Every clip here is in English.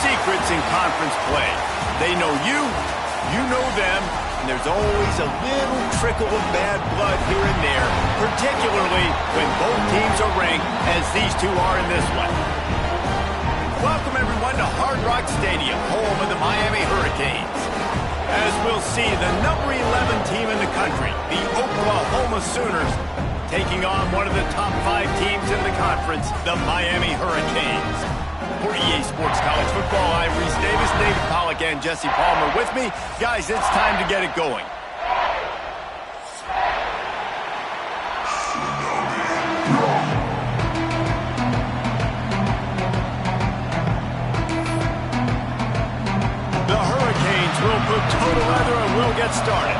secrets in conference play. They know you, you know them, and there's always a little trickle of bad blood here and there, particularly when both teams are ranked as these two are in this one. Welcome, everyone, to Hard Rock Stadium, home of the Miami Hurricanes. As we'll see, the number 11 team in the country, the Oklahoma Sooners, taking on one of the top 5 teams in the conference, the Miami Hurricanes. For EA Sports College Football, I'm Reese Davis, David Pollack, and Jesse Palmer with me. Guys, it's time to get it going. The Hurricanes will put total leather and will get started.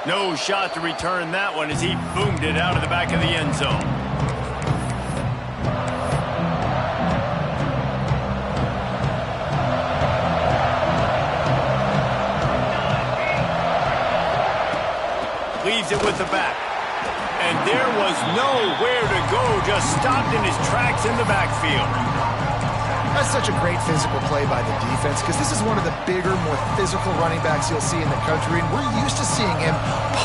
No shot to return that one as he boomed it out of the back of the end zone. Leaves it with the back. And there was nowhere to go, just stopped in his tracks in the backfield. That's such a great physical play by the defense because this is one of the bigger, more physical running backs you'll see in the country, and we're used to seeing him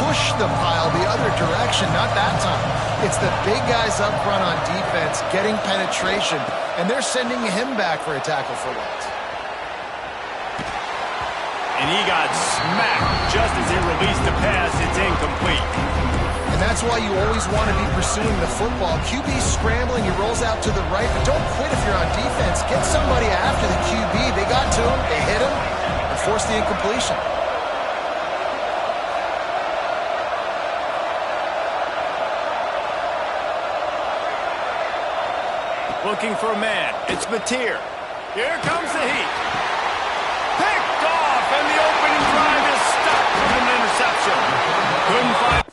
push the pile the other direction. Not that time. It's the big guys up front on defense getting penetration, and they're sending him back for a tackle for loss. And he got smacked just as he released the pass. It's incomplete. And that's why you always want to be pursuing the football. QB's scrambling, he rolls out to the right, but don't quit if you're on defense. Get somebody after the QB. They got to him, they hit him, and forced the incompletion. Looking for a man. It's Mateer. Here comes the heat. Picked off, and the opening drive is stopped from an interception. Couldn't find...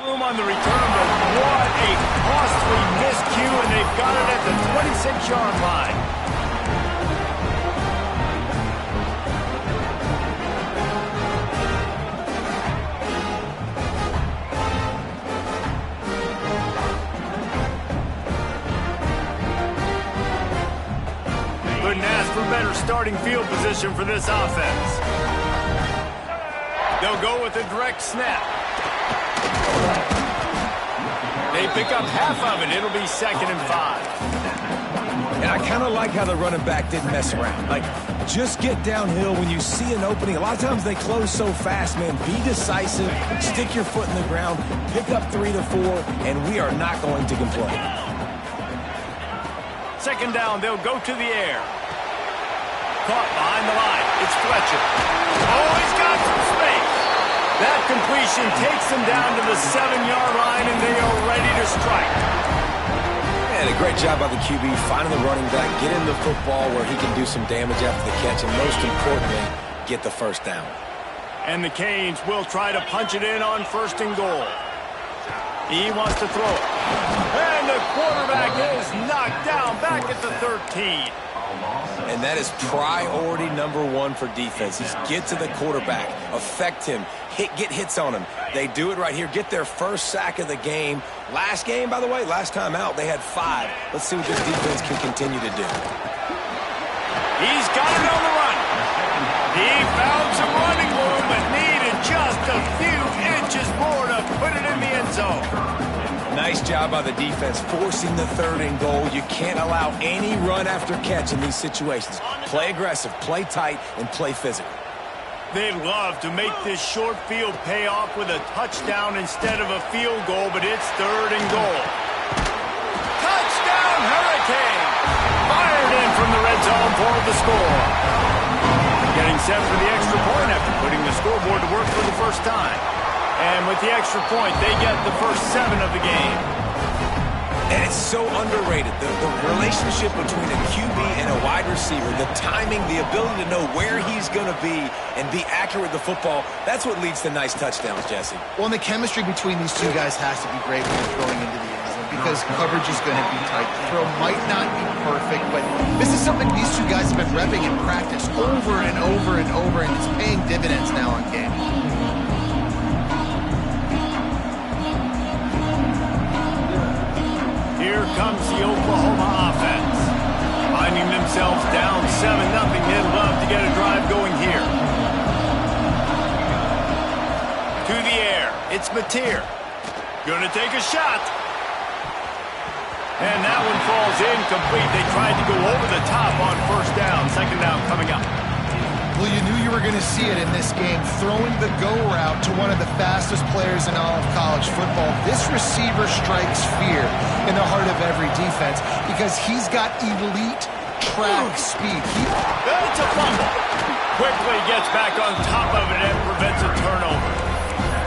room on the return, but what a costly miscue, and they've got it at the 26-yard line. Couldn't ask for better starting field position for this offense. They'll go with a direct snap. They pick up half of it. It'll be 2nd and 5. And I kind of like how the running back didn't mess around. Like, just get downhill when you see an opening. A lot of times they close so fast, man. Be decisive. Stick your foot in the ground. Pick up 3 to 4, and we are not going to complain. 2nd down. They'll go to the air. Caught behind the line. It's Fletcher. Oh, he's got some space. That completion takes them down to the 7-yard line, and they are ready to strike. And a great job by the QB finding the running back, get him the football where he can do some damage after the catch, and most importantly, get the 1st down. And the Canes will try to punch it in on 1st and goal. He wants to throw it. And the quarterback is knocked down back at the 13. And that is priority number 1 for defense. Is get to the quarterback, affect him, get hits on him. They do it right here. Get their 1st sack of the game. Last game, by the way, last time out, they had 5. Let's see what this defense can continue to do. He's got it on the run. He found some running room, but needed just a few inches more to put it in the end zone. Nice job by the defense forcing the 3rd and goal. You can't allow any run after catch in these situations. Play aggressive, play tight, and play physical. They'd love to make this short field pay off with a touchdown instead of a field goal, but it's 3rd and goal. Touchdown, Hurricane! Fired in from the red zone for the score. Getting set for the extra point after putting the scoreboard to work for the first time. And with the extra point, they get the first 7 of the game. And it's so underrated. The relationship between a QB and a wide receiver, the timing, the ability to know where he's going to be and be accurate with the football, that's what leads to nice touchdowns, Jesse. Well, and the chemistry between these two guys has to be great when you're throwing into the end zone because coverage is going to be tight. The throw might not be perfect, but this is something these two guys have been repping in practice over and over and over, and it's paying dividends now on game. Here comes the Oklahoma offense. Finding themselves down 7-0, they'd love to get a drive going here. To the air, it's Mateer. Gonna take a shot. And that one falls incomplete. They tried to go over the top on first down. Second down coming up. Well, you knew you were going to see it in this game, throwing the go route to one of the fastest players in all of college football. This receiver strikes fear in the heart of every defense because he's got elite track speed. It's a fumble. Quickly gets back on top of it and prevents a turnover.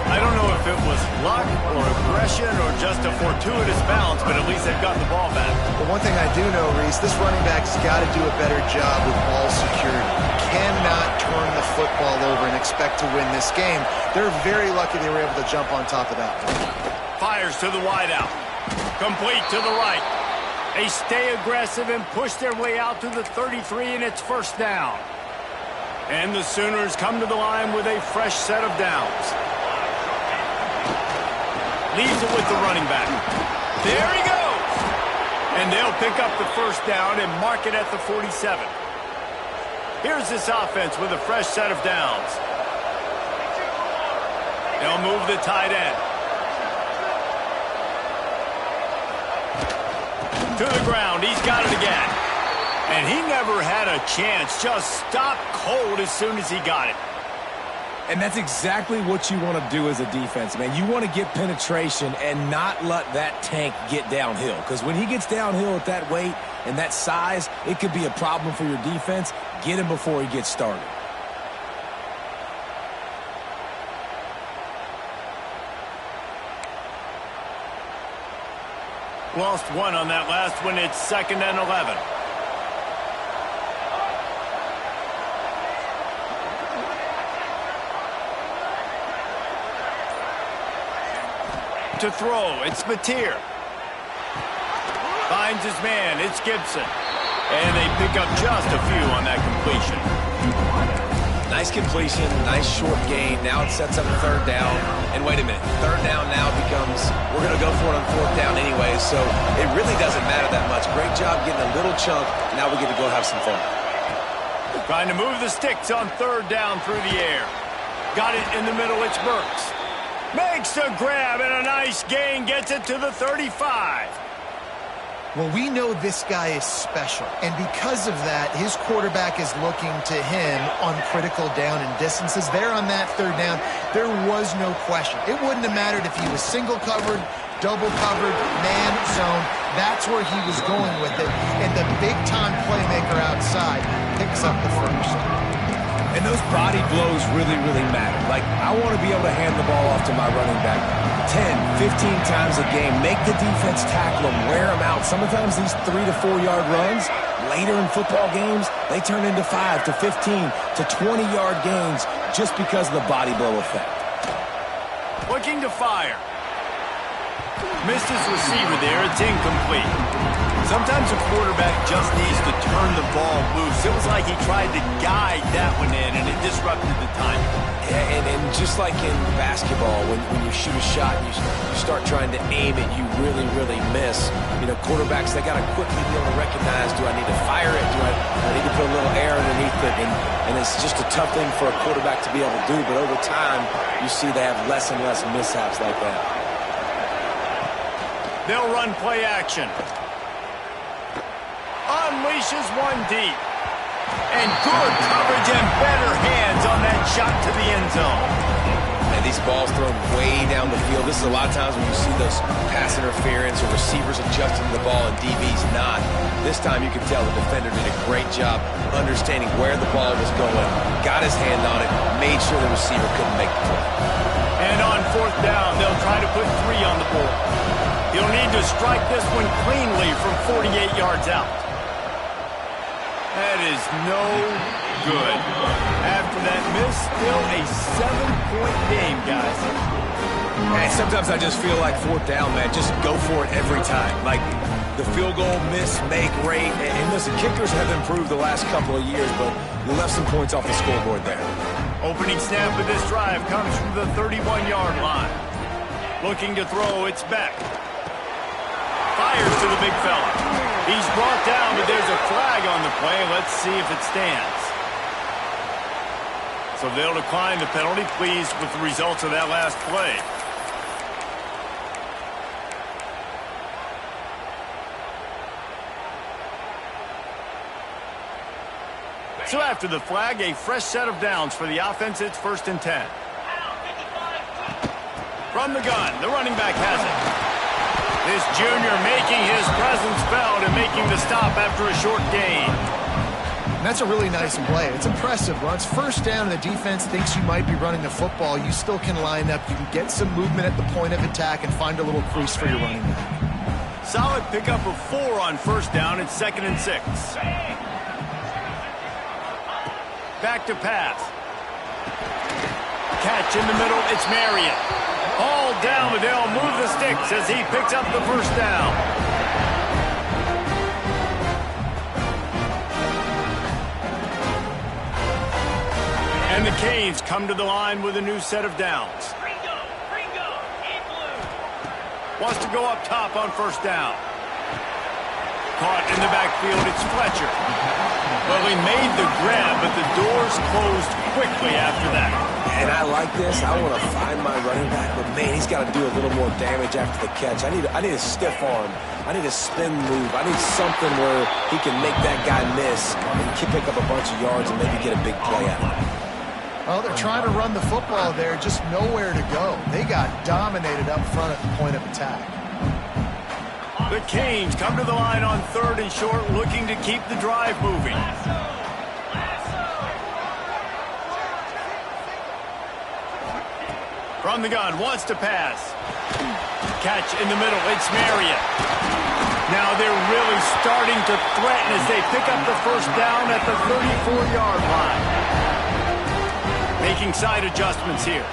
I don't know if it was luck or aggression or just a fortuitous bounce, but at least they've got the ball back. But one thing I do know, Reese, this running back's got to do a better job with ball security. Cannot turn the football over and expect to win this game. They're very lucky they were able to jump on top of that. Fires to the wideout. Complete to the right. They stay aggressive and push their way out to the 33, and it's first down. And the Sooners come to the line with a fresh set of downs. Leaves it with the running back. There he goes! And they'll pick up the first down and mark it at the 47. Here's this offense with a fresh set of downs. They'll move the tight end. To the ground, he's got it again. And he never had a chance, just stopped cold as soon as he got it. And that's exactly what you want to do as a defense, man. You want to get penetration and not let that tank get downhill. Because when he gets downhill at that weight and that size, it could be a problem for your defense. Get him before he gets started. Lost one on that last one. It's 2nd and 11. To throw, it's Mateer. Finds his man, it's Gibson. And they pick up just a few on that completion. Nice completion, nice short gain. Now it sets up a third down. And wait a minute, third down now becomes, we're going to go for it on fourth down anyway, so it really doesn't matter that much. Great job getting a little chunk. Now we get to go have some fun. Trying to move the sticks on third down through the air. Got it in the middle, it's Burks. Makes a grab and a nice gain, gets it to the 35. Well, we know this guy is special, and because of that, his quarterback is looking to him on critical down and distances. There on that third down, there was no question. It wouldn't have mattered if he was single covered, double covered, man zone. That's where he was going with it, and the big-time playmaker outside picks up the first. And those body blows really, really matter. Like, I want to be able to hand the ball off to my running back 10, 15 times a game. Make the defense tackle them, wear them out. Sometimes these 3 to 4 yard runs, later in football games, they turn into 5 to 15 to 20 yard gains just because of the body blow effect. Looking to fire. Missed his receiver there. It's incomplete. Sometimes a quarterback just needs to turn the ball loose. It was like he tried to guide that one in, and it disrupted the timing. Yeah, and just like in basketball, when you shoot a shot and you start trying to aim it, you really, really miss. You know, quarterbacks, they got to quickly be able to recognize, do I need to fire it? Do I need to put a little air underneath it? And it's just a tough thing for a quarterback to be able to do, but over time, you see they have less and less mishaps like that. They'll run play action. Unleashes one deep. And good coverage and better hands on that shot to the end zone. And these balls thrown way down the field. This is a lot of times when you see those pass interference or receivers adjusting the ball and DBs not. This time you can tell the defender did a great job understanding where the ball was going, got his hand on it, made sure the receiver couldn't make the play. And on fourth down, they'll try to put 3 on the board. He'll need to strike this one cleanly from 48 yards out. That is no good. After that miss, still a 7-point game, guys. And sometimes I just feel like fourth down, man. Just go for it every time. Like the field goal, miss, make, rate. And listen, kickers have improved the last couple of years, but you left some points off the scoreboard there. Opening snap of this drive comes from the 31-yard line. Looking to throw, it's Beck. Fires to the big fella. He's brought down, but there's a flag on the play. Let's see if it stands. So they'll decline the penalty, pleased with the results of that last play. So after the flag, a fresh set of downs for the offense. It's 1st and 10. From the gun, the running back has it. This junior making his presence felt and making the stop after a short gain. And that's a really nice play. It's impressive. Once first down and the defense thinks you might be running the football, you still can line up. You can get some movement at the point of attack and find a little crease for your running back. Solid pickup of 4 on first down. It's 2nd and 6. Back to pass. Catch in the middle. It's Marriott. All down, but they'll move the sticks as he picks up the first down. And the Canes come to the line with a new set of downs. Wants to go up top on first down. Caught in the backfield, it's Fletcher. Well, he made the grab, but the doors closed quickly after that. And I like this. I want to find my running back, but man, he's got to do a little more damage after the catch. I need a stiff arm. I need a spin move. I need something where he can make that guy miss and pick up a bunch of yards and maybe get a big play out of it. Well, they're trying to run the football there, just nowhere to go. They got dominated up front at the point of attack. The Canes come to the line on 3rd and short, looking to keep the drive moving. From the gun, wants to pass. Catch in the middle, it's Marriott. Now they're really starting to threaten as they pick up the first down at the 34-yard line. Making side adjustments here.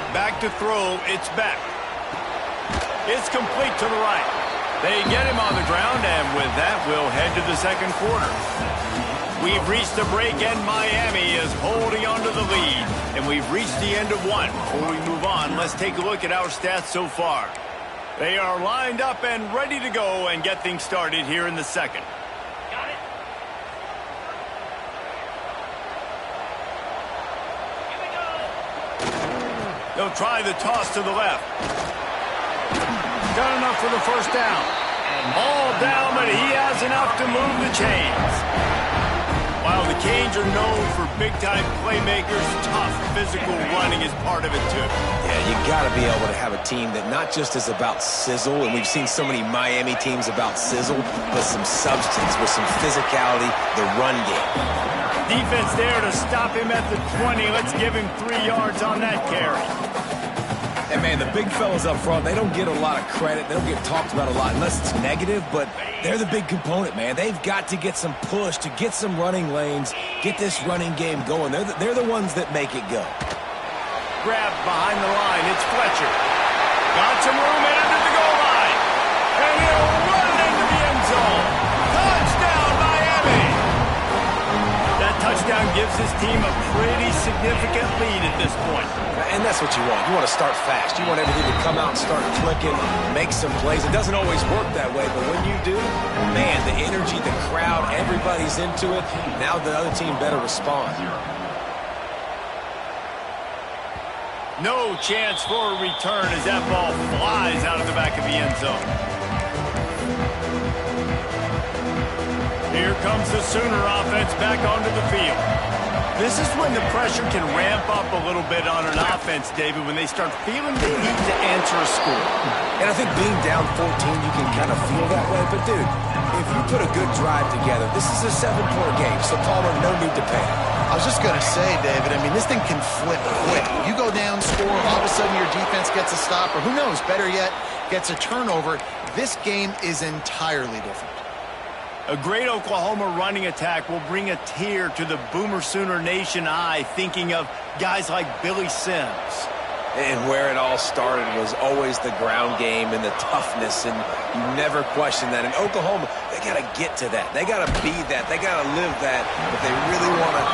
Back to throw, it's Beck. It's complete to the right. They get him on the ground, and with that, we'll head to the second quarter. We've reached the break, and Miami is holding on to the lead. And we've reached the end of one. Before we move on, let's take a look at our stats so far. They are lined up and ready to go and get things started here in the second. Got it. Here we go. They'll try the toss to the left. Got enough for the first down. All down, but he has enough to move the chains. While the Canes are known for big-time playmakers, tough physical running is part of it, too. Yeah, you got to be able to have a team that not just is about sizzle, and we've seen so many Miami teams about sizzle, but some substance with some physicality, the run game. Defense there to stop him at the 20. Let's give him 3 yards on that carry. And, man, the big fellas up front, they don't get a lot of credit. They don't get talked about a lot unless it's negative, but they're the big component, man. They've got to get some push, to get some running lanes, get this running game going. They're the ones that make it go. Grab behind the line. It's Fletcher. Got some room in under the goal line. And he'll run into the end zone. Touchdown, Miami! That touchdown gives his team a pretty significant lead at this point. And that's what you want. You want to start fast. You want everything to come out and start clicking, make some plays. It doesn't always work that way, but when you do, man, the energy, the crowd, everybody's into it. Now the other team better respond. No chance for a return as that ball flies out of the back of the end zone. Here comes the Sooner offense back onto the field. This is when the pressure can ramp up a little bit on an offense, David, when they start feeling the need to answer a score. And I think being down 14, you can kind of feel that way. But, dude, if you put a good drive together, this is a 7-point game, so Palmer, no need to panic. I was just going to say, David, I mean, this thing can flip quick. You go down, score, all of a sudden your defense gets a stop, or who knows, better yet, gets a turnover. this game is entirely different. A great Oklahoma running attack will bring a tear to the Boomer Sooner Nation eye, thinking of guys like Billy Sims. And where it all started was always the ground game and the toughness, and you never question that. In Oklahoma, they got to get to that. They got to be that. They got to live that if they really want to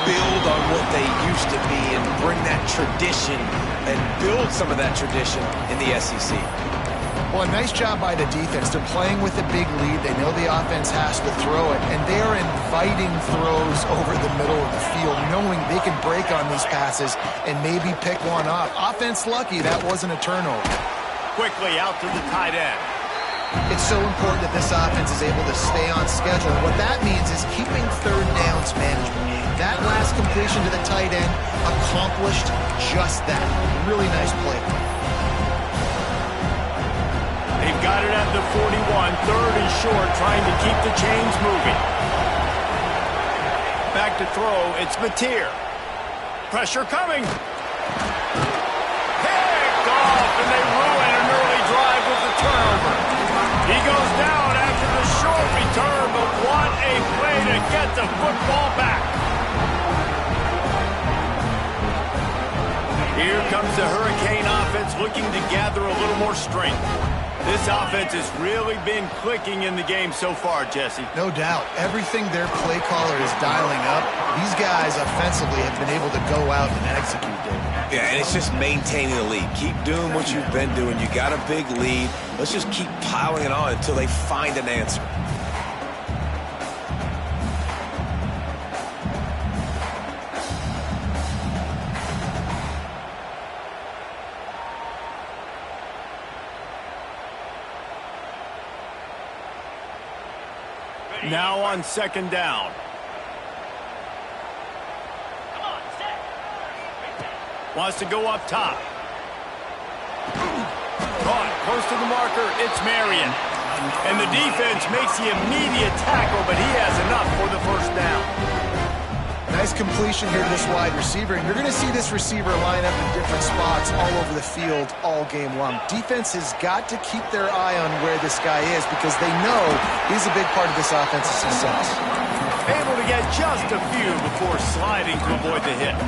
build on what they used to be and bring that tradition and build some of that tradition in the SEC. Well, a nice job by the defense. They're playing with a big lead. They know the offense has to throw it, and they are inviting throws over the middle of the field, knowing they can break on these passes and maybe pick one off. Offense lucky that wasn't a turnover. Quickly out to the tight end. It's so important that this offense is able to stay on schedule. And what that means is keeping third downs management. That last completion to the tight end accomplished just that. Really nice play. They've got it at the 41, third and short, trying to keep the chains moving. Back to throw, it's Mateer. Pressure coming. Picked off, and they ruin an early drive with the turnover. He goes down after the short return, but what a play to get the football back. Here comes the Hurricane offense looking to gather a little more strength. This offense has really been clicking in the game so far, Jesse. No doubt. Everything their play caller is dialing up, these guys offensively have been able to go out and execute, David. Yeah, and it's just maintaining the lead. Keep doing what you've been doing. You got a big lead. Let's just keep piling it on until they find an answer. Now on second down. Come on, set. Wants to go up top. Caught close to the marker. It's Marion. And the defense makes the immediate tackle, but he has enough for the first down. Nice completion here to this wide receiver. And you're going to see this receiver line up in different spots all over the field all game long. Defense has got to keep their eye on where this guy is because they know he's a big part of this offense's success. Able to get just a few before sliding to avoid the hits.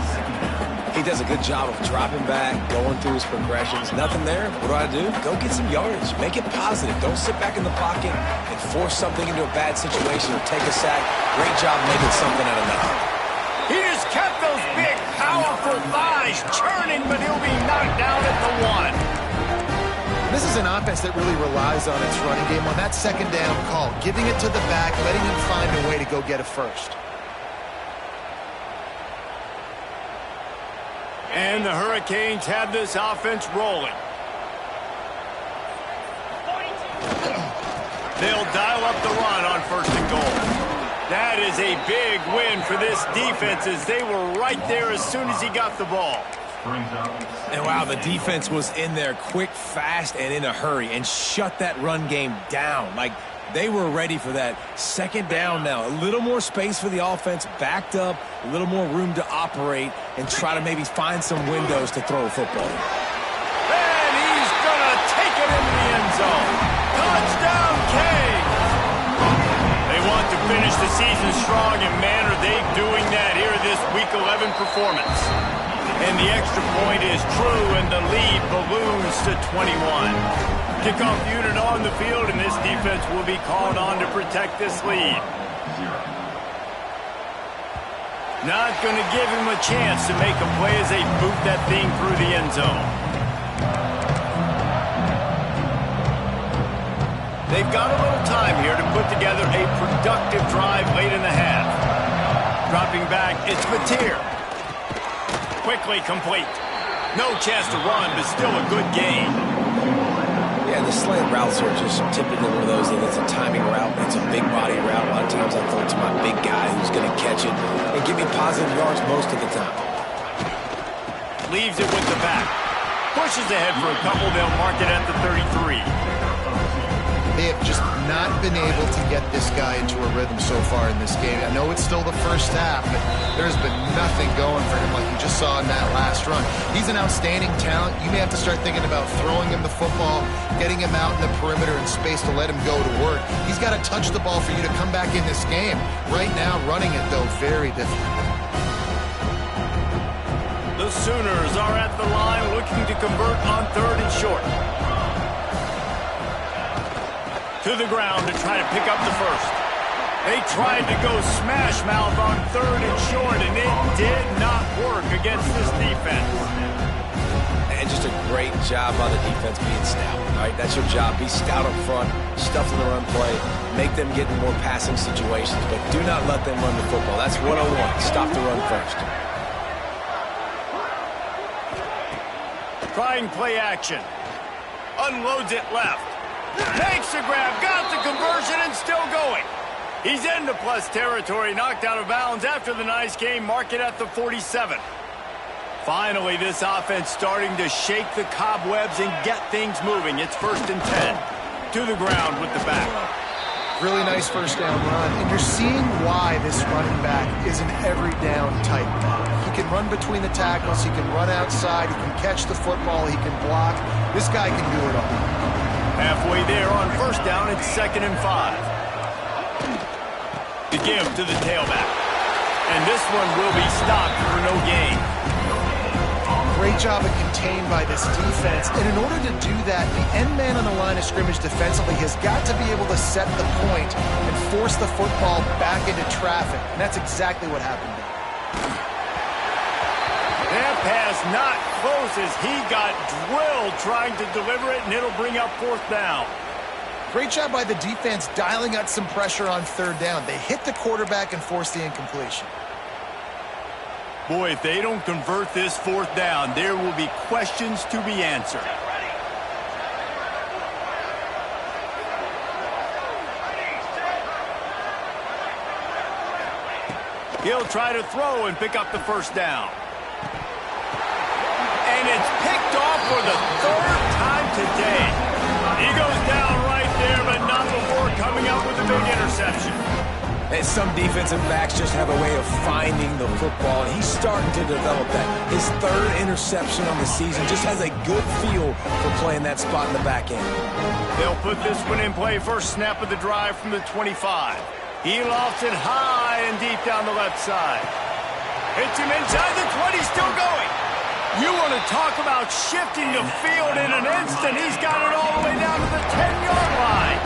He does a good job of dropping back, going through his progressions. Nothing there. What do? Go get some yardage. Make it positive. Don't sit back in the pocket and force something into a bad situation or take a sack. Great job making something out of nothing. He just kept those big, powerful thighs churning, but he'll be knocked down at the one. This is an offense that really relies on its running game on that second down call, giving it to the back, letting him find a way to go get a first. And the Hurricanes have this offense rolling. 42. They'll dial up the run on first and goal. That is a big win for this defense as they were right there as soon as he got the ball. And wow, the defense was in there quick, fast, and in a hurry and shut that run game down. Like, they were ready for that. Second down now. A little more space for the offense, backed up, a little more room to operate and try to maybe find some windows to throw a football. And he's going to take it into the end zone. Touchdown, Canes! They want to finish the season strong, and man, are they doing that here this Week 11 performance. And the extra point is true, and the lead balloons to 21. Kickoff unit on the field, and this defense will be called on to protect this lead. Not going to give him a chance to make a play as they boot that thing through the end zone. They've got a little time here to put together a productive drive late in the half. Dropping back, it's Mateer. Quickly complete. No chance to run, but still a good game. Yeah, the slant routes are just typically one of those that it's a timing route. It's a big body route. A lot of times I throw it to my big guy who's going to catch it and give me positive yards most of the time. Leaves it with the back. Pushes ahead for a couple. They'll mark it at the 33. They have just not been able to get this guy into a rhythm so far in this game. I know it's still the first half, but there's been nothing going for him like you just saw in that last run. He's an outstanding talent. You may have to start thinking about throwing him the football, getting him out in the perimeter in space to let him go to work. He's got to touch the ball for you to come back in this game. Right now, running it, though, very difficult. The Sooners are at the line looking to convert on 3rd and short. To the ground to try to pick up the first. They tried to go smash mouth on 3rd and short, and it did not work against this defense. And just a great job by the defense being stout. All right, that's your job. Be stout up front, stuff in the run play, make them get in more passing situations, but do not let them run the football. That's 101. Stop the run first. Trying play action. Unloads it left. Makes the grab, got the conversion, and still going. He's into plus territory, knocked out of bounds after the nice game, mark it at the 47. Finally, this offense starting to shake the cobwebs and get things moving. It's 1st and 10. To the ground with the back. Really nice first down run, and you're seeing why this running back is an every down type back. He can run between the tackles, he can run outside, he can catch the football, he can block. This guy can do it all. Halfway there on 1st down, it's 2nd and 5. The give to the tailback. And this one will be stopped for no gain. Great job of contained by this defense. And in order to do that, the end man on the line of scrimmage defensively has got to be able to set the point and force the football back into traffic. And that's exactly what happened there. That pass not close as he got drilled trying to deliver it, and it'll bring up 4th down. Great job by the defense dialing out some pressure on 3rd down. They hit the quarterback and forced the incompletion. Boy, if they don't convert this 4th down, there will be questions to be answered. He'll try to throw and pick up the 1st down. And it's picked off for the 3rd time today. He goes down right there, but not before coming up with a big interception. And some defensive backs just have a way of finding the football, and he's starting to develop that. His 3rd interception on the season just has a good feel for playing that spot in the back end. They'll put this one in play. First snap of the drive from the 25. He lofts it high and deep down the left side. Hits him inside the 20, still going. You want to talk about shifting the field in an instant. He's got it all the way down to the 10-yard line.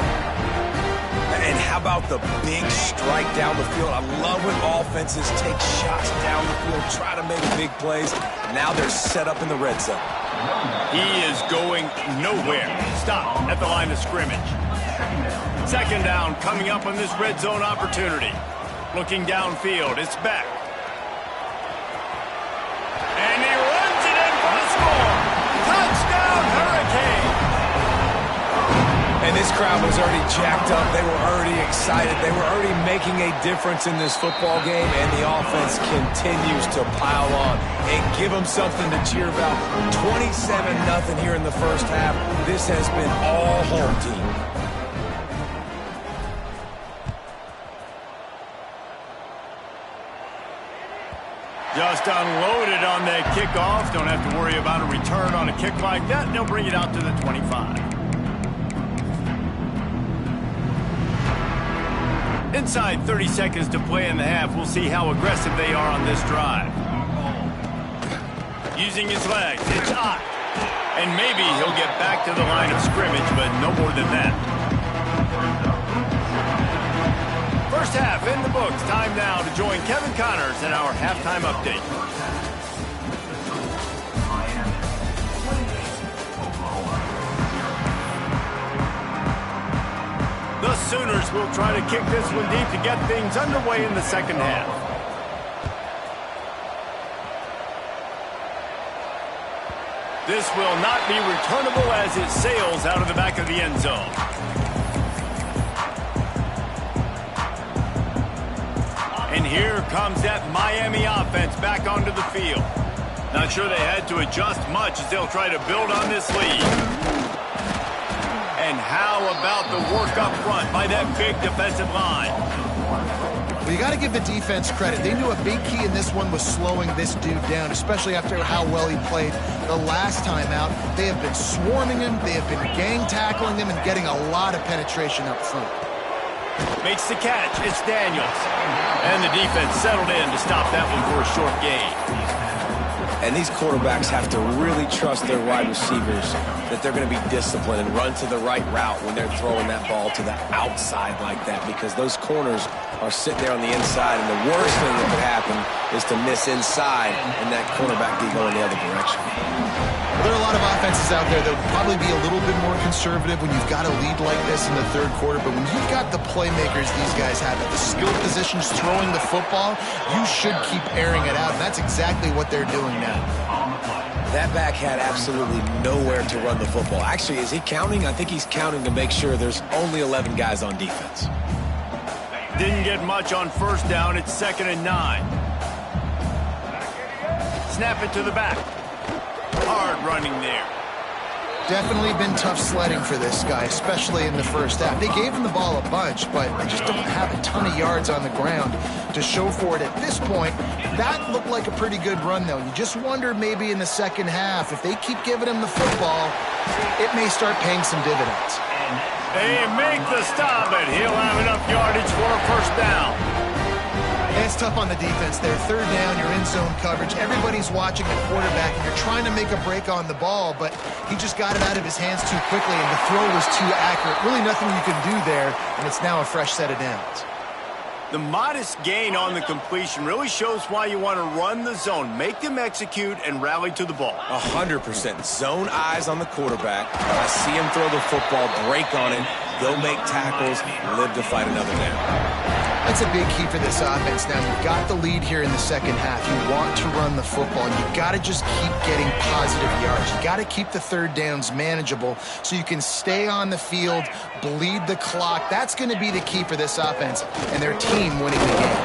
And how about the big strike down the field? I love when offenses take shots down the field, try to make big plays. Now they're set up in the red zone. He is going nowhere. Stop at the line of scrimmage. 2nd down coming up on this red zone opportunity. Looking downfield, it's back. And he runs it in for the score. Touchdown, Hurricane. And this crowd was already jacked up. They were already excited. They were already making a difference in this football game, and the offense continues to pile on and give them something to cheer about. 27-0 here in the first half. This has been all home team. Just unloaded on that kickoff. Don't have to worry about a return on a kick like that. They'll bring it out to the 25. Inside 30 seconds to play in the half. We'll see how aggressive they are on this drive. Using his legs, it's hot. And maybe he'll get back to the line of scrimmage, but no more than that. First half in the books. Time now to join Kevin Connors in our halftime update. The Sooners will try to kick this one deep to get things underway in the second half. This will not be returnable as it sails out of the back of the end zone. And here comes that Miami offense back onto the field. Not sure they had to adjust much as they'll try to build on this lead. And how about the work up front by that big defensive line? Well, you got to give the defense credit. They knew a big key in this one was slowing this dude down, especially after how well he played the last time out. They have been swarming him, they have been gang tackling him, and getting a lot of penetration up front. Makes the catch. It's Daniels. And the defense settled in to stop that one for a short gain. And these quarterbacks have to really trust their wide receivers that they're going to be disciplined and run to the right route when they're throwing that ball to the outside like that, because those corners are sitting there on the inside, and the worst thing that could happen is to miss inside and that cornerback be going the other direction. There are a lot of offenses out there that would probably be a little bit more conservative when you've got a lead like this in the third quarter, but when you've got the playmakers these guys have at the skill positions throwing the football, you should keep airing it out, and that's exactly what they're doing now. That back had absolutely nowhere to run the football. Actually, is he counting? I think he's counting to make sure there's only 11 guys on defense. Didn't get much on first down. It's 2nd and 9. Snap it to the back. Hard running there. Definitely been tough sledding for this guy, especially in the first half. They gave him the ball a bunch, but they just don't have a ton of yards on the ground to show for it at this point. That looked like a pretty good run, though. You just wonder maybe in the second half, if they keep giving him the football, it may start paying some dividends. They make the stop, and he'll have enough yardage for a first down. And it's tough on the defense there. Third down, you're in zone coverage. Everybody's watching the quarterback, and you're trying to make a break on the ball, but he just got it out of his hands too quickly, and the throw was too accurate. Really nothing you can do there, and it's now a fresh set of downs. The modest gain on the completion really shows why you want to run the zone. Make them execute and rally to the ball. 100%. Zone eyes on the quarterback. I see him throw the football, break on it. They'll make tackles, live to fight another down. That's a big key for this offense. Now, you've got the lead here in the second half. You want to run the football, and you've got to just keep getting positive yards. You've got to keep the third downs manageable so you can stay on the field, bleed the clock. That's going to be the key for this offense and their team winning the game.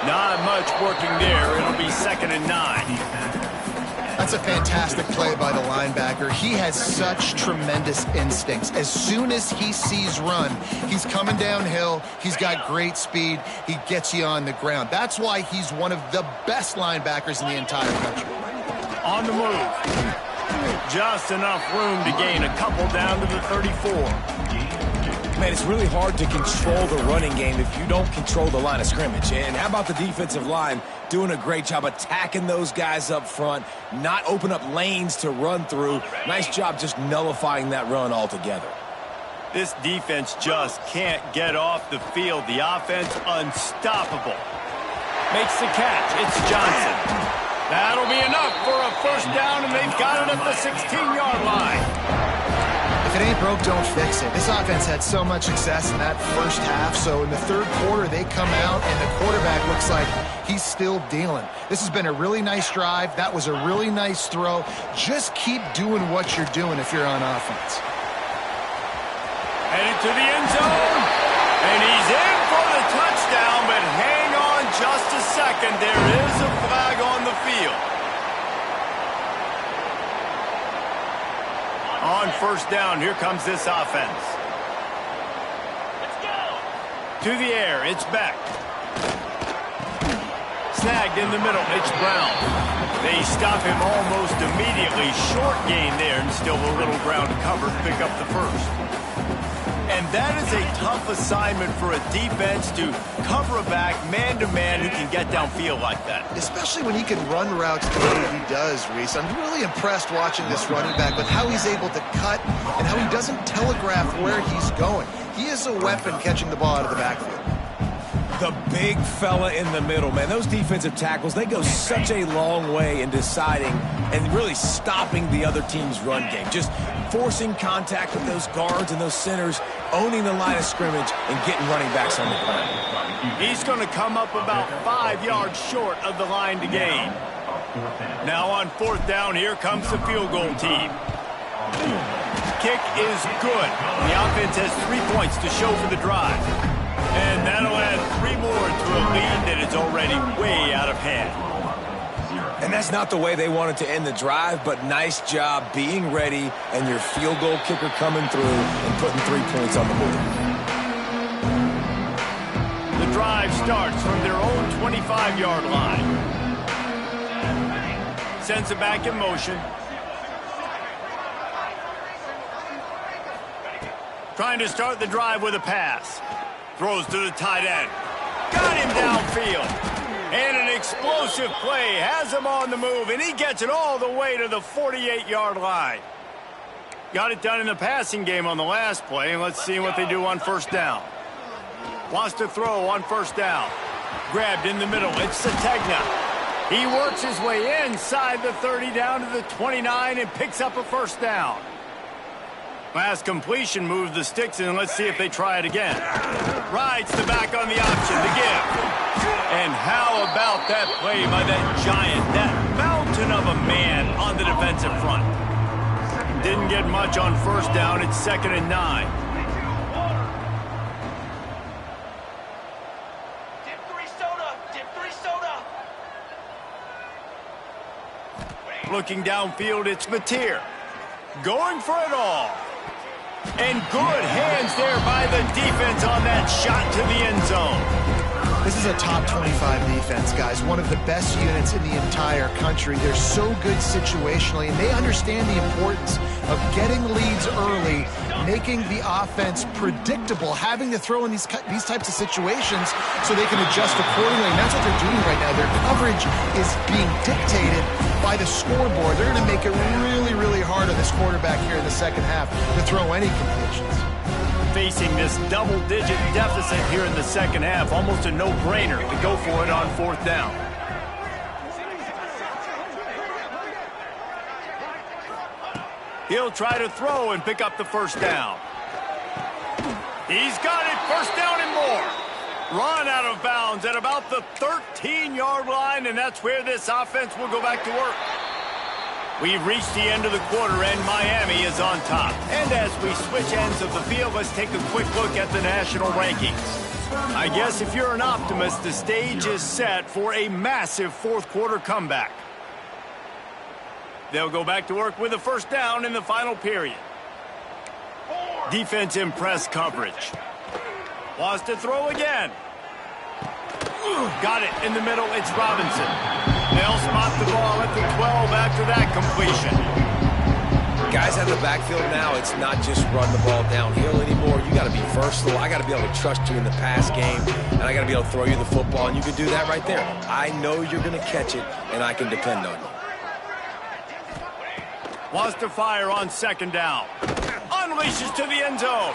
Not much working there. It'll be 2nd and 9. That's a fantastic play by the linebacker. He has such tremendous instincts. As soon as he sees run, he's coming downhill. He's got great speed. He gets you on the ground. That's why he's one of the best linebackers in the entire country. On the move. Just enough room to gain a couple down to the 34. Man, it's really hard to control the running game if you don't control the line of scrimmage. And how about the defensive line doing a great job attacking those guys up front, not open up lanes to run through. Nice job just nullifying that run altogether. This defense just can't get off the field. The offense unstoppable. Makes the catch. It's Johnson. That'll be enough for a first down, and they've got it at the 16-yard line. If it ain't broke, don't fix it. This offense had so much success in that first half, so in the third quarter, they come out, and the quarterback looks like he's still dealing. This has been a really nice drive. That was a really nice throw. Just keep doing what you're doing if you're on offense. Headed to the end zone, and he's in for the touchdown, but hang on just a second. There is a flag on the field. On first down, here comes this offense. Let's go. To the air, it's Beck. Snagged in the middle, it's Brown. They stop him almost immediately. Short gain there, and still a little ground to cover to pick up the first. And that is a tough assignment for a defense to cover a back man-to-man who can get downfield like that. Especially when he can run routes the way he does, Reese. I'm really impressed watching this running back with how he's able to cut and how he doesn't telegraph where he's going. He is a weapon catching the ball out of the backfield. The big fella in the middle, man. Those defensive tackles, they go such a long way in deciding and really stopping the other team's run game. Just forcing contact with those guards and those centers, owning the line of scrimmage, and getting running backs on the ground. He's going to come up about 5 yards short of the line to gain. Now on fourth down, here comes the field goal team. Kick is good. The offense has 3 points to show for the drive. And that'll add 3 more to a lead that is already way out of hand. And that's not the way they wanted to end the drive, but nice job being ready and your field goal kicker coming through and putting 3 points on the board. The drive starts from their own 25-yard line. Sends it back in motion. Trying to start the drive with a pass. Throws to the tight end. Got him downfield. And an explosive play has him on the move, and he gets it all the way to the 48-yard line. Got it done in the passing game on the last play, and let's see what they do on first down. Wants to throw on first down. Grabbed in the middle. It's Sategna. He works his way inside the 30 down to the 29 and picks up a first down. Last completion moves the sticks in. Let's see if they try it again. Rides the back on the option to give. And how about that play by that giant, that mountain of a man on the defensive front? Didn't get much on first down. It's 2nd and 9. Dip 3 soda. Dip 3 soda. Looking downfield, it's Mateer. Going for it all. And good hands there by the defense on that shot to the end zone. This is a top 25 defense, guys. One of the best units in the entire country. They're so good situationally, and they understand the importance of getting leads early, making the offense predictable, having to throw in these types of situations so they can adjust accordingly. And that's what they're doing right now. Their coverage is being dictated by the scoreboard. They're going to make it really, really hard on this quarterback here in the second half to throw any completions. Facing this double-digit deficit here in the second half, almost a no-brainer to go for it on fourth down. He'll try to throw and pick up the first down. He's got it, first down and more. Run out of bounds at about the 13-yard line, and that's where this offense will go back to work. We've reached the end of the quarter, and Miami is on top. And as we switch ends of the field, let's take a quick look at the national rankings. I guess if you're an optimist, the stage is set for a massive fourth-quarter comeback. They'll go back to work with a first down in the final period. Defense in press coverage. Wants to throw again. Got it in the middle. It's Robinson. They'll spot the ball at the 12 after that completion. Guys at the backfield now, it's not just run the ball downhill anymore. You got to be versatile. I got to be able to trust you in the pass game, and I got to be able to throw you the football, and you can do that right there. I know you're going to catch it, and I can depend on you. Wants to fire on second down. Unleashes to the end zone.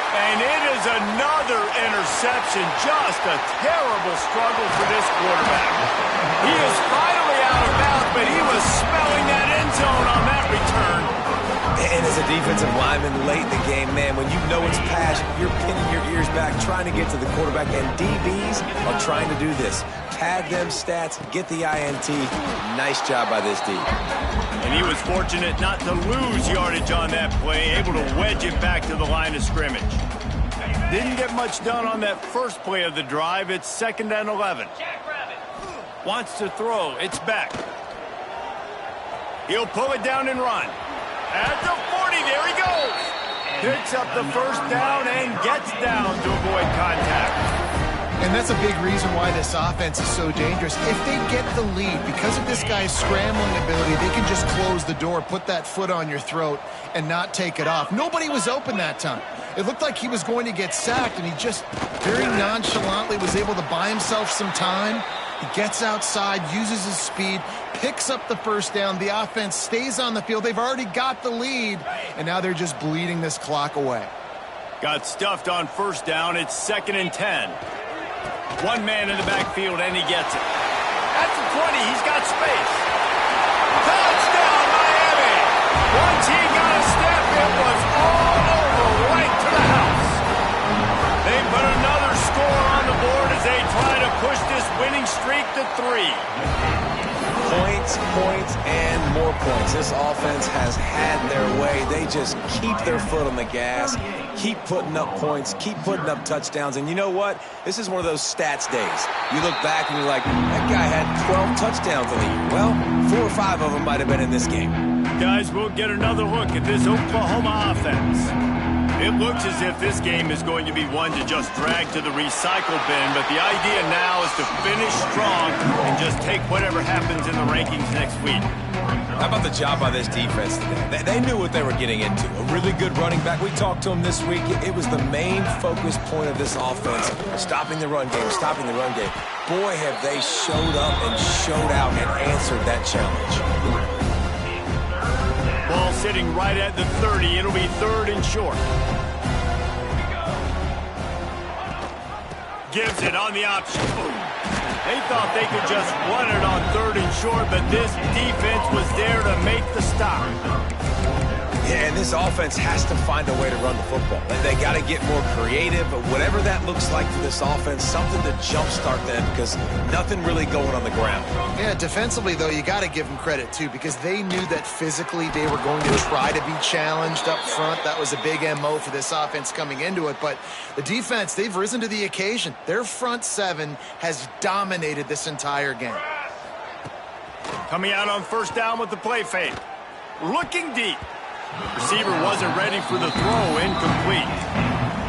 And it is another interception. Just a terrible struggle for this quarterback. He is finally out of bounds, but he was smelling that end zone on that return. And as a defensive lineman late in the game, man, when you know it's pass, you're pinning your ears back, trying to get to the quarterback, and DBs are trying to do this. Pad them stats, get the INT. Nice job by this D. And he was fortunate not to lose yardage on that play, able to wedge it back to the line of scrimmage. Didn't get much done on that first play of the drive. It's 2nd and 11. Wants to throw. It's back. He'll pull it down and run. At the 40, there he goes. Picks up the first down and gets down to avoid contact. And that's a big reason why this offense is so dangerous. If they get the lead, because of this guy's scrambling ability, they can just close the door, put that foot on your throat, and not take it off. Nobody was open that time. It looked like he was going to get sacked, and he just very nonchalantly was able to buy himself some time. He gets outside, uses his speed, picks up the first down. The offense stays on the field. They've already got the lead, and now they're just bleeding this clock away. Got stuffed on first down. It's 2nd and 10. One man in the backfield, and he gets it. At the 20, he's got space. Touchdown, Miami! Once he got a step, it was all over, right to the house. They put another score on the board as they try to push this this winning streak to 3. Points, points, and more points. This offense has had their way. They just keep their foot on the gas, keep putting up points, keep putting up touchdowns. And you know what? This is one of those stats days. You look back and you're like, that guy had 12 touchdowns in the year. Well, 4 or 5 of them might have been in this game. Guys, we'll get another look at this Oklahoma offense. It looks as if this game is going to be one to just drag to the recycle bin, but the idea now is to finish strong and just take whatever happens in the rankings next week. How about the job by this defense today? They knew what they were getting into. A really good running back. We talked to him this week. It was the main focus point of this offense, stopping the run game, stopping the run game. Boy, have they showed up and showed out and answered that challenge. Ball sitting right at the 30. It'll be 3rd and short. Gives it on the option. They thought they could just run it on 3rd and short, but this defense was there to make the stop. Yeah, and this offense has to find a way to run the football. They got to get more creative, but whatever that looks like for this offense, something to jumpstart them because nothing really going on the ground. Yeah, defensively, though, you got to give them credit, too, because they knew that physically they were going to try to be challenged up front. That was a big MO for this offense coming into it, but the defense, they've risen to the occasion. Their front 7 has dominated this entire game. Coming out on 1st down with the play fake. Looking deep. Receiver wasn't ready for the throw, incomplete.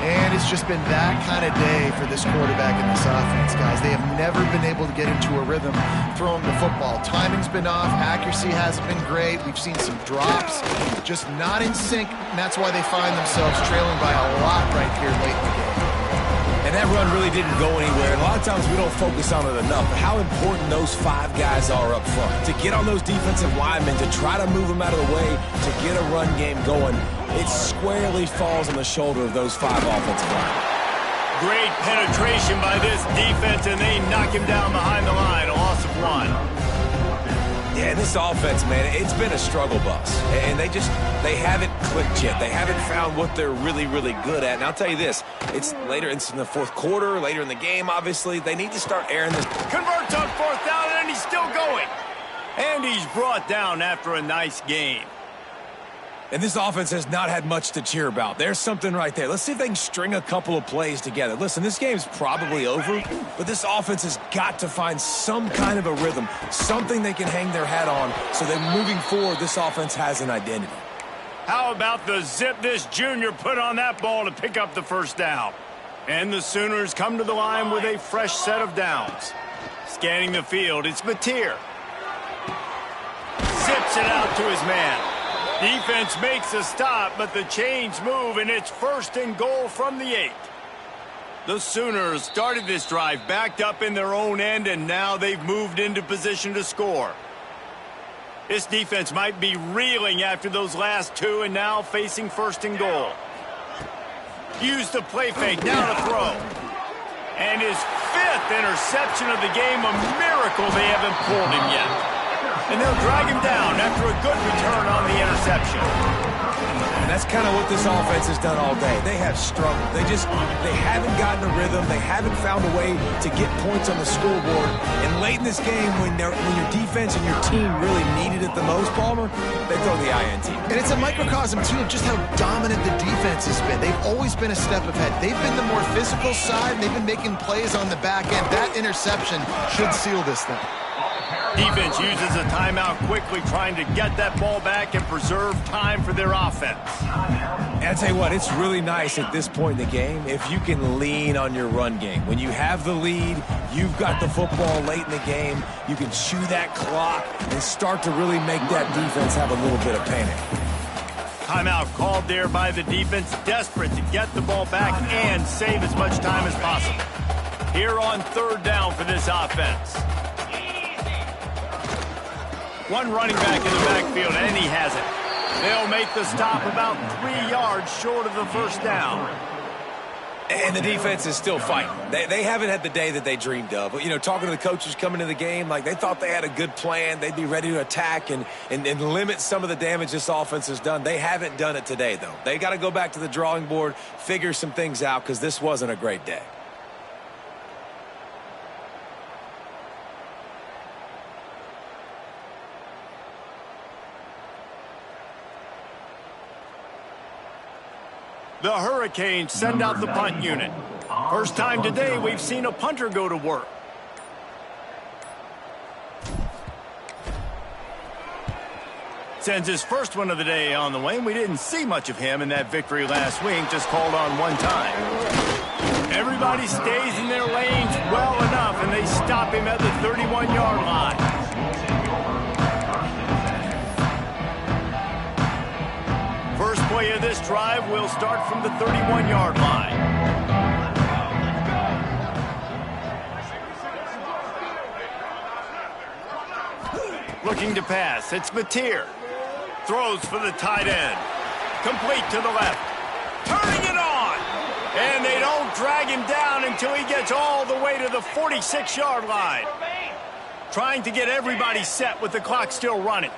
And it's just been that kind of day for this quarterback in this offense, guys. They have never been able to get into a rhythm throwing the football. Timing's been off. Accuracy hasn't been great. We've seen some drops, just not in sync, and that's why they find themselves trailing by a lot right here late in the game. And that run really didn't go anywhere. And a lot of times we don't focus on it enough. But how important those 5 guys are up front. To get on those defensive linemen, to try to move them out of the way, to get a run game going, it squarely falls on the shoulder of those 5 offensive linemen. Great penetration by this defense, and they knock him down behind the line. A loss of 1. Yeah, this offense, man, it's been a struggle bus. And they haven't clicked yet. They haven't found what they're really, really good at. And I'll tell you this, it's later in the 4th quarter, later in the game, obviously. They need to start airing this. Converts on 4th down, and he's still going. And he's brought down after a nice game. And this offense has not had much to cheer about. There's something right there. Let's see if they can string a couple of plays together. Listen, this game's probably over, but this offense has got to find some kind of a rhythm, something they can hang their hat on so that moving forward, this offense has an identity. How about the zip this junior put on that ball to pick up the 1st down? And the Sooners come to the line with a fresh set of downs. Scanning the field, it's Mateer. Zips it out to his man. Defense makes a stop, but the chains move, and it's 1st and goal from the 8. The Sooners started this drive backed up in their own end, and now they've moved into position to score. This defense might be reeling after those last 2 and now facing 1st and goal. Use the play fake, now to throw. And his 5th interception of the game, a miracle they haven't pulled him yet. And they'll drag him down after a good return on the interception. And that's kind of what this offense has done all day. They have struggled. They haven't gotten a rhythm. They haven't found a way to get points on the scoreboard. And late in this game, when your defense and your team really needed it the most, Palmer, they throw the INT. And it's a microcosm, too, of just how dominant the defense has been. They've always been a step ahead. They've been the more physical side, and they've been making plays on the back end. That interception should seal this thing. Defense uses a timeout quickly, trying to get that ball back and preserve time for their offense. And I tell you what, it's really nice at this point in the game if you can lean on your run game. When you have the lead, you've got the football late in the game, you can chew that clock and start to really make that defense have a little bit of panic. Timeout called there by the defense, desperate to get the ball back and save as much time as possible. Here on 3rd down for this offense. One running back in the backfield, and he has it. They'll make the stop about 3 yards short of the 1st down. And the defense is still fighting. They haven't had the day that they dreamed of. You know, talking to the coaches coming to the game, like they thought they had a good plan. They'd be ready to attack and limit some of the damage this offense has done. They haven't done it today, though. They got to go back to the drawing board, figure some things out, because this wasn't a great day. The Hurricanes send out the punt unit. First time today we've seen a punter go to work. Sends his first one of the day on the way. We didn't see much of him in that victory last week, just called on one time. Everybody stays in their lanes well enough, and they stop him at the 31-yard line. First play of this drive will start from the 31-yard line. Looking to pass, it's Mateer. Throws for the tight end. Complete to the left. Turning it on. And they don't drag him down until he gets all the way to the 46-yard line. Trying to get everybody set with the clock still running.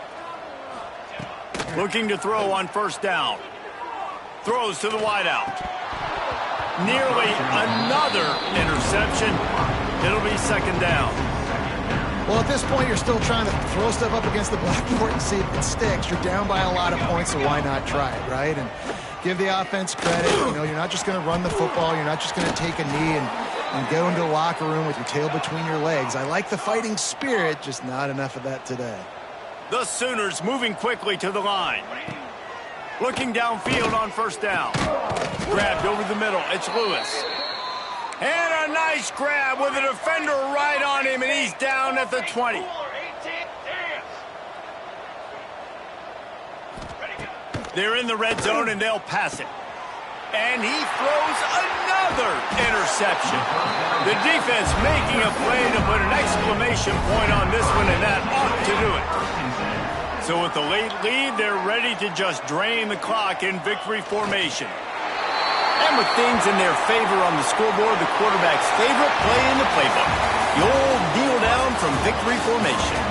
Looking to throw on first down. Throws to the wideout. Nearly another interception. It'll be second down. Well, at this point, you're still trying to throw stuff up against the blackboard and see if it sticks. You're down by a lot of points, so why not try it, right? And give the offense credit. You know, you're not just going to run the football. You're not just going to take a knee and go into the locker room with your tail between your legs. I like the fighting spirit, just not enough of that today. The Sooners moving quickly to the line. Looking downfield on first down. Grabbed over the middle. It's Lewis. And a nice grab with a defender right on him, and he's down at the 20. They're in the red zone, and they'll pass it. And he throws another interception. The defense making a play to put an exclamation point on this one, and that ought to do it. So with the late lead, they're ready to just drain the clock in victory formation. And with things in their favor on the scoreboard, the quarterback's favorite play in the playbook, the old kneel down from victory formation.